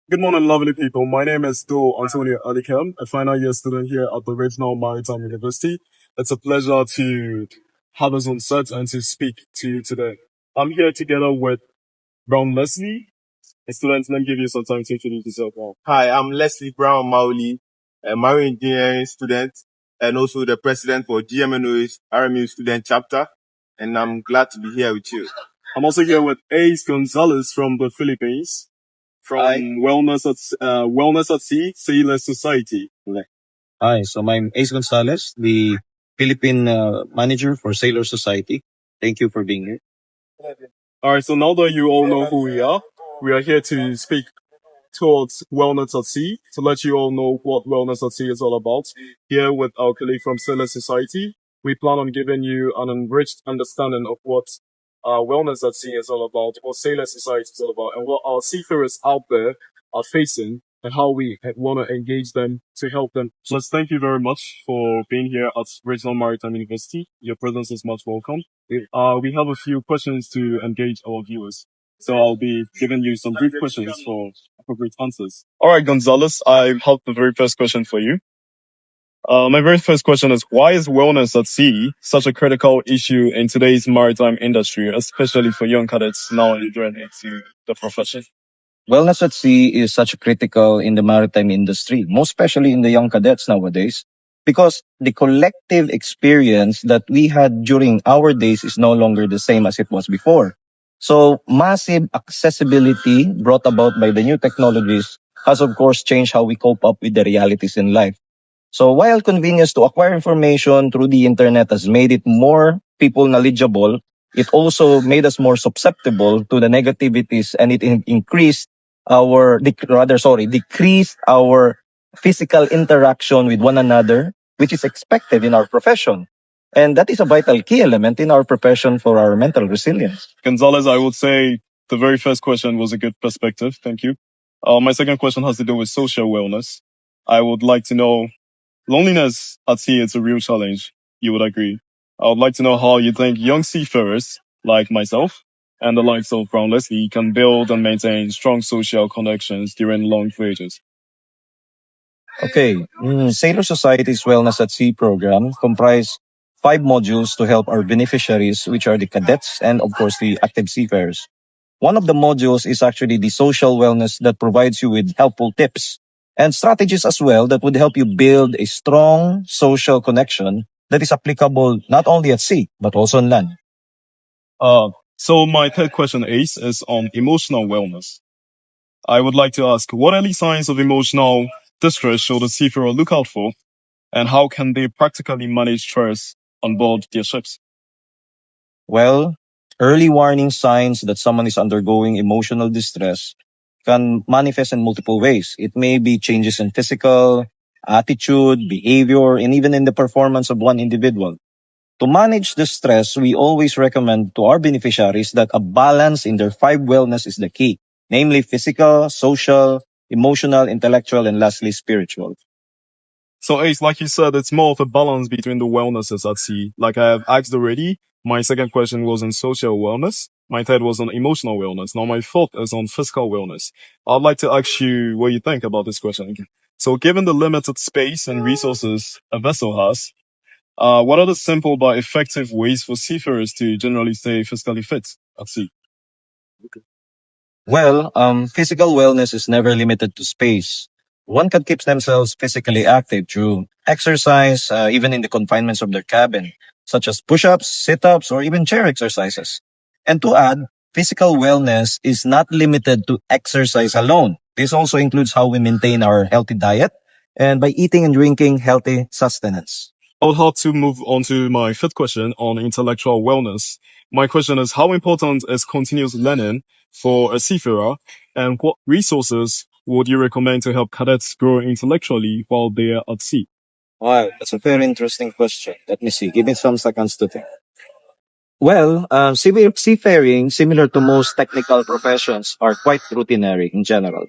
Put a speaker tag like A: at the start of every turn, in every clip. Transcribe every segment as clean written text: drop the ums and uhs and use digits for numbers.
A: Good morning, lovely people. My name is Do Antonio Alikem, a final year student here at the Regional Maritime University. It's a pleasure to have us on set and to speak to you today. I'm here together with Brown Leslie. A student, let me give you some time to introduce yourself now.
B: Hi, I'm Leslie Brown Mauli, a marine engineering student and also the president for Gmnoa's RMU student chapter. And I'm glad to be here with you.
A: I'm also here with Ace Gonzalez from the Philippines, from
B: Hi.
A: Wellness at Sea, Sailor Society.
C: Hi, so I'm Ace Gonzalez, the Philippine manager for Sailor Society. Thank you for being here.
A: All right, so now that you all know who we are here to speak towards Wellness at Sea to let you all know what Wellness at Sea is all about. Here with our colleague from Sailor Society, we plan on giving you an enriched understanding of what Wellness at Sea is all about, what Sailor Society is all about, and what our seafarers out there are facing and how we want to engage them to help them. So let's thank you very much for being here at Regional Maritime University. Your presence is much welcome. We have a few questions to engage our viewers. So I'll be giving you some brief questions for appropriate answers. All right, Gonzalez, I have the very first question for you. My very first question is, why is wellness at sea such a critical issue in today's maritime industry, especially for young cadets now entering into the profession?
C: Wellness at sea is such critical in the maritime industry, most especially in the young cadets nowadays, because the collective experience that we had during our days is no longer the same as it was before. So massive accessibility brought about by the new technologies has of course changed how we cope up with the realities in life. So while convenience to acquire information through the internet has made it more people knowledgeable, it also made us more susceptible to the negativities, and it increased decreased our physical interaction with one another, which is expected in our profession. And that is a vital key element in our profession for our mental resilience.
A: Gonzalez, I would say the very first question was a good perspective. Thank you. My second question has to do with social wellness. I would like to know, loneliness at sea is a real challenge. You would agree. I would like to know how you think young seafarers like myself and the likes of Brown Leslie can build and maintain strong social connections during long voyages.
C: Okay, Sailor Society's Wellness at Sea program comprise 5 modules to help our beneficiaries, which are the cadets and of course the active seafarers. One of the modules is actually the social wellness that provides you with helpful tips and strategies as well that would help you build a strong social connection that is applicable not only at sea but also on land.
A: So my third question, Ace, is on emotional wellness. I would like to ask, what early signs of emotional distress should a seafarer look out for, and how can they practically manage stress on board their ships?
C: Well, early warning signs that someone is undergoing emotional distress can manifest in multiple ways. It may be changes in physical, attitude, behavior, and even in the performance of one individual. To manage the stress, we always recommend to our beneficiaries that a balance in their 5 wellness is the key, namely physical, social, emotional, intellectual, and lastly spiritual.
A: So Ace, like you said, it's more of a balance between the wellnesses at sea. Like I have asked already, my second question was on social wellness. My third was on emotional wellness. Now my fourth is on physical wellness. I'd like to ask you what you think about this question again. So given the limited space and resources a vessel has, what are the simple but effective ways for seafarers to generally stay physically fit at sea?
C: Well, physical wellness is never limited to space. One can keep themselves physically active through exercise, even in the confinements of their cabin, such as push-ups, sit-ups, or even chair exercises. And to add, physical wellness is not limited to exercise alone. This also includes how we maintain our healthy diet and by eating and drinking healthy sustenance.
A: I would have to move on to my fifth question on intellectual wellness. My question is, how important is continuous learning for a seafarer, and what resources would you recommend to help cadets grow intellectually while they are at sea?
C: Wow, that's a very interesting question. Let me see. Give me some seconds to think. Well, seafaring, similar to most technical professions, are quite routinary in general.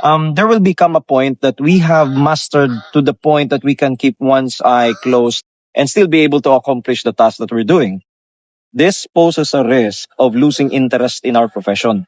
C: There will become a point that we have mastered to the point that we can keep one's eye closed and still be able to accomplish the task that we're doing. This poses a risk of losing interest in our profession.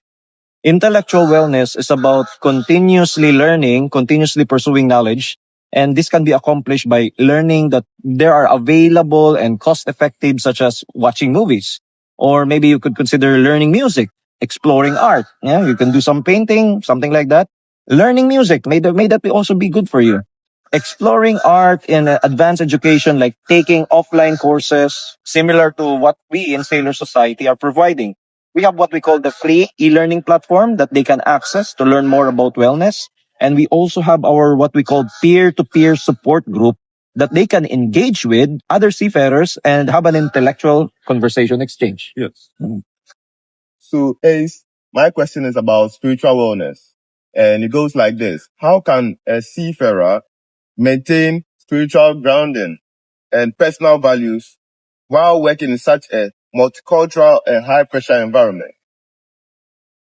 C: Intellectual wellness is about continuously learning, continuously pursuing knowledge, and this can be accomplished by learning that there are available and cost effective, such as watching movies, or maybe you could consider learning music, exploring art. Yeah, you can do some painting, something like that. Learning music may that also be good for you. Exploring art in advanced education, like taking offline courses, similar to what we in Sailor Society are providing. We have what we call the free e-learning platform that they can access to learn more about wellness. And we also have our what we call peer-to-peer support group that they can engage with other seafarers and have an intellectual conversation exchange.
A: Yes.
B: So, Ace, my question is about spiritual wellness. And it goes like this. How can a seafarer maintain spiritual grounding and personal values while working in such a multicultural and high pressure environment?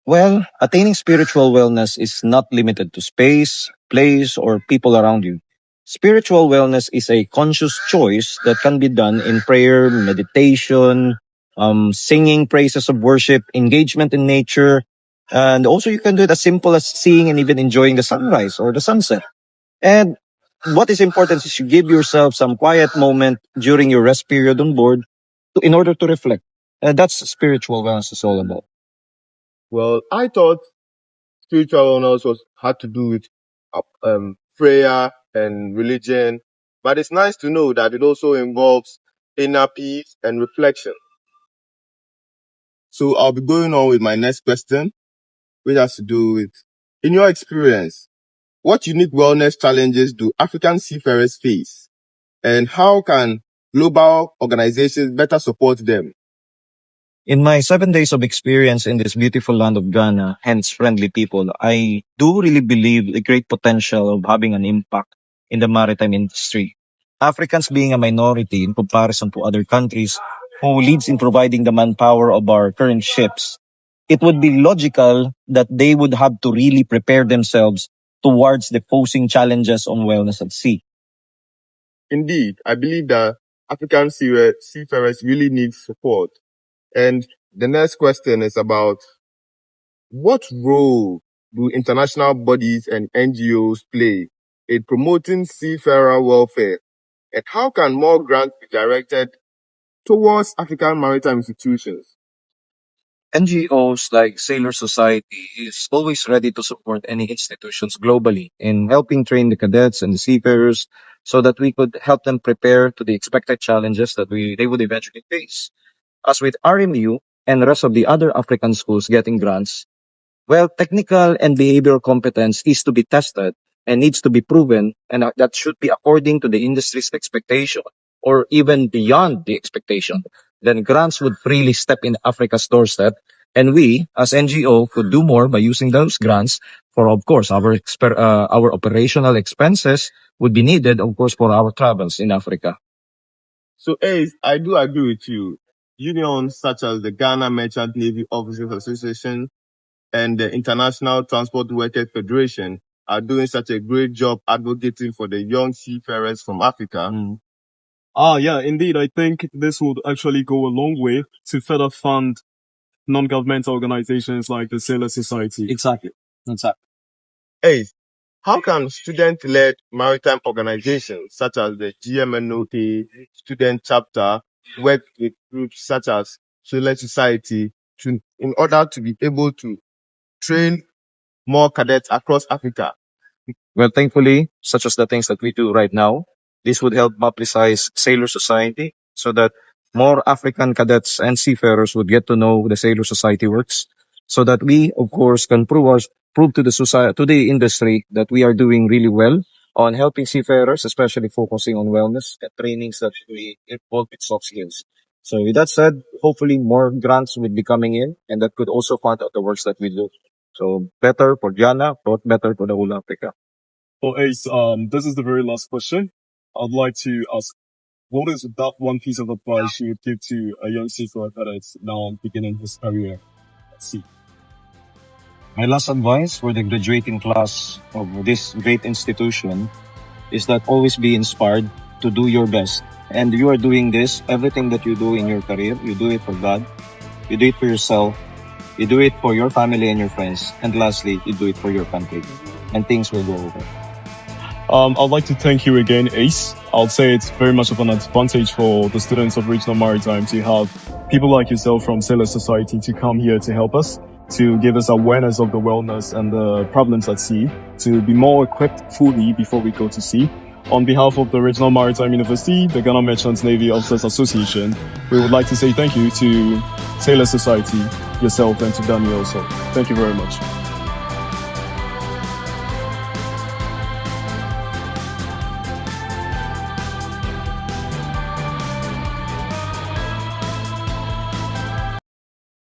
C: Well, attaining spiritual wellness is not limited to space, place, or people around you. Spiritual wellness is a conscious choice that can be done in prayer, meditation, singing praises of worship, engagement in nature, and also you can do it as simple as seeing and even enjoying the sunrise or the sunset. And what is important is you give yourself some quiet moment during your rest period on board in order to reflect. That's spiritual wellness is all about.
B: Well, I thought spiritual wellness had to do with prayer and religion, but it's nice to know that it also involves inner peace and reflection. So I'll be going on with my next question, which has to do with, in your experience, what unique wellness challenges do African seafarers face, and how can global organizations better support them?
C: In my 7 days of experience in this beautiful land of Ghana, hence friendly people, I do really believe the great potential of having an impact in the maritime industry. Africans being a minority in comparison to other countries who leads in providing the manpower of our current ships, it would be logical that they would have to really prepare themselves towards the posing challenges on wellness at sea.
B: Indeed, I believe that African seafarers really need support. And the next question is about, what role do international bodies and NGOs play in promoting seafarer welfare? And how can more grants be directed towards African maritime institutions?
C: NGOs like Sailor Society is always ready to support any institutions globally in helping train the cadets and the seafarers so that we could help them prepare to the expected challenges that they would eventually face. As with RMU and the rest of the other African schools getting grants, well, technical and behavioral competence is to be tested and needs to be proven, and that should be according to the industry's expectation or even beyond the expectation. Then grants would freely step in Africa's doorstep, and we, as NGO, could do more by using those grants for, of course, our operational expenses would be needed, of course, for our travels in Africa.
B: So, Ace, I do agree with you. Unions such as the Ghana Merchant Navy Officers Association and the International Transport Workers Federation are doing such a great job advocating for the young seafarers from Africa.
A: Yeah, indeed. I think this would actually go a long way to further fund non-governmental organizations like the Sailor Society.
C: Exactly. Exactly.
B: Ace, how can student-led maritime organizations such as the Gmnoa student chapter work with groups such as Solar Society in order to be able to train more cadets across Africa?
C: Well, thankfully, such as the things that we do right now, this would help publicize Sailor Society so that more African cadets and seafarers would get to know the Sailor Society works, so that we, of course, can prove to the society, to the industry that we are doing really well on helping seafarers, especially focusing on wellness and trainings that we involve with soft skills. So with that said, hopefully more grants will be coming in and that could also fund out the works that we do. So better for Ghana, but better for the whole Africa.
A: For Ace, this is the very last question. I'd like to ask, what is that one piece of advice you would give to a young seafarer that is now beginning his career at sea?
C: My last advice for the graduating class of this great institution is that always be inspired to do your best. And you are doing this, everything that you do in your career, you do it for God, you do it for yourself, You do it for your family and your friends. And lastly, you do it for your country. And things will go over.
A: I'd like to thank you again, Ace. I'll say it's very much of an advantage for the students of Regional Maritime to have people like yourself from Sailor Society to come here to help us, to give us awareness of the wellness and the problems at sea, to be more equipped fully before we go to sea. On behalf of the Regional Maritime University, the Ghana Merchant Navy Officers Association, we would like to say thank you to Sailor Society, yourself, and to Daniel also. Thank you very much.